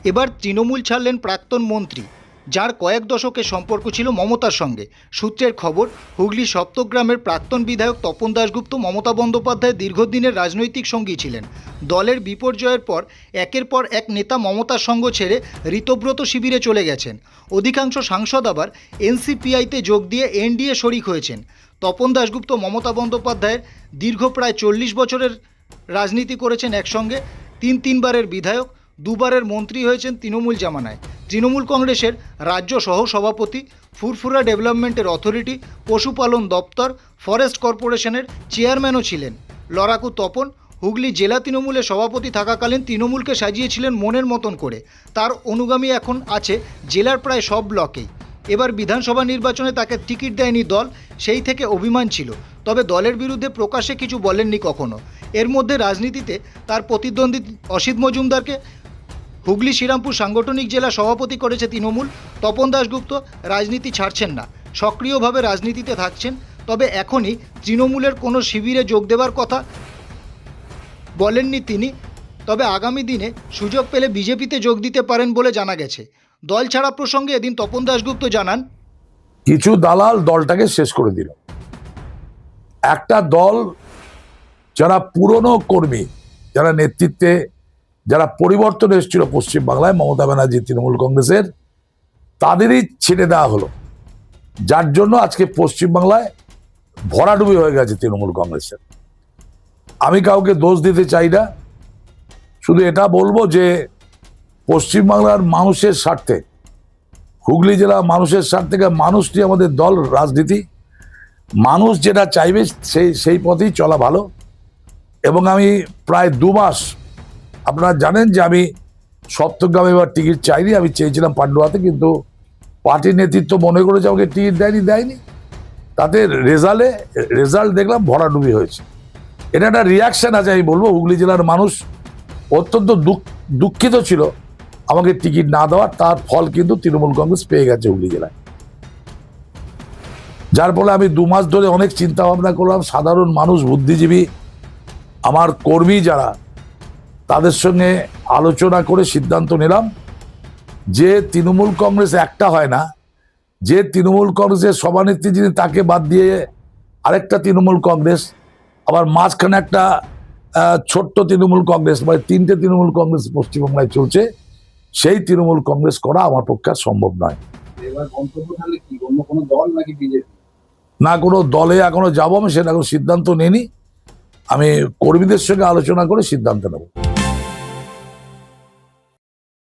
এবার তৃণমূল ছাড়লেন প্রাক্তন মন্ত্রী, যার কয়েক দশকের সম্পর্ক ছিল মমতার সঙ্গে। সূত্রের খবর, হুগলি সপ্তগ্রামের প্রাক্তন বিধায়ক তপন দাশগুপ্ত মমতা বন্দ্যোপাধ্যায়ের দীর্ঘদিনের রাজনৈতিক সঙ্গী ছিলেন। দলের বিপর্যয়ের পর একের পর এক নেতা মমতার সঙ্গ ছেড়ে ঋতব্রত শিবিরে চলে গেছেন। অধিকাংশ সাংসদ আবার এনসিপিআইতে যোগ দিয়ে এনডিএ শরিক হয়েছেন। তপন দাশগুপ্ত মমতা বন্দ্যোপাধ্যায়ের দীর্ঘ প্রায় 40 বছরের রাজনীতি করেছেন একসঙ্গে। তিনবারের বিধায়ক, দুবারের মন্ত্রী হয়েছেন তৃণমূল জামানায়। তৃণমূল কংগ্রেসের রাজ্য সহ সভাপতি, ফুরফুরা ডেভেলপমেন্টের অথরিটি, পশুপালন দপ্তর, ফরেস্ট কর্পোরেশনের চেয়ারম্যানও ছিলেন। লড়াকু তপন হুগলি জেলা তৃণমূলের সভাপতি থাকাকালীন তৃণমূলকে সাজিয়েছিলেন মনের মতন করে। তার অনুগামী এখন আছে জেলার প্রায় সব ব্লকেই। এবার বিধানসভা নির্বাচনে তাকে টিকিট দেয়নি দল, সেই থেকে অভিমান ছিল। তবে দলের বিরুদ্ধে প্রকাশ্যে কিছু বলেননি কখনো। এর মধ্যে রাজনীতিতে তার প্রতিদ্বন্দ্বী অসিত মজুমদারকে হুগলি শ্রীরামপুর সাংগঠনিক জেলা সভাপতি করেছে তৃণমূল। তপন দাশগুপ্ত রাজনীতি ছাড়ছেন না, সক্রিয়ভাবে রাজনীতিতে থাকছেন। তবে এখনই তৃণমূলের কোনো শিবিরে যোগ দেওয়ার কথা বলেননি তিনি। তবে আগামী দিনে সুযোগ পেলে বিজেপিতে যোগ দিতে পারেন বলে জানা গেছে। দল ছাড়া প্রসঙ্গে এদিন তপন দাশগুপ্ত জানান, কিছু দালাল দলটাকে শেষ করে দিল। একটা দল যারা পুরনো কর্মী, যারা নেতৃত্বে, যারা পরিবর্তন এসেছিল পশ্চিমবাংলায় মমতা ব্যানার্জি তৃণমূল কংগ্রেসের, তাদেরই ছেড়ে দেওয়া হলো, যার জন্য আজকে পশ্চিমবাংলায় ভরাডুবি হয়ে গেছে তৃণমূল কংগ্রেসের। আমি কাউকে দোষ দিতে চাই না, শুধু এটা বলবো যে পশ্চিমবাংলার মানুষের স্বার্থে, হুগলি জেলা মানুষের স্বার্থে, মানুষ নিয়ে আমাদের দল রাজনীতি, মানুষ যেটা চাইবে সেই পথেই চলা ভালো। এবং আমি প্রায় 2 মাস, আপনারা জানেন যে আমি সপ্তগ্রামে এবার টিকিট চাইনি, আমি চেয়েছিলাম পান্ডুয়াতে, কিন্তু পার্টির নেতৃত্ব মনে করেছে আমাকে টিকিট দেয়নি। তাতে রেজাল্ট দেখলাম ভরাডুবি হয়েছে। এটা একটা রিয়াকশন আছে। আমি বলবো হুগলি জেলার মানুষ অত্যন্ত দুঃখিত ছিল আমাকে টিকিট না দেওয়ার। তার ফল কিন্তু তৃণমূল কংগ্রেস পেয়ে গেছে হুগলি জেলায়, যার ফলে আমি 2 মাস ধরে অনেক চিন্তা ভাবনা করলাম। সাধারণ মানুষ, বুদ্ধিজীবী, আমার কর্মী যারা, তাদের সঙ্গে আলোচনা করে সিদ্ধান্ত নিলাম যে তৃণমূল কংগ্রেস একটা হয় না। যে তৃণমূল কংগ্রেসের সভানেত্রী যিনি, তাকে বাদ দিয়ে আরেকটা তৃণমূল কংগ্রেস, আবার মাঝখানে একটা ছোট্ট তৃণমূল কংগ্রেস, মানে 3টে তৃণমূল কংগ্রেস পশ্চিমবাংলায় চলছে। সেই তৃণমূল কংগ্রেস করা আমার পক্ষে সম্ভব নয়। না, কোনো দলে এখনো যাবো আমি, সেটা এখন সিদ্ধান্ত নিইনি। আমি কর্মীদের সঙ্গে আলোচনা করে সিদ্ধান্ত নেব।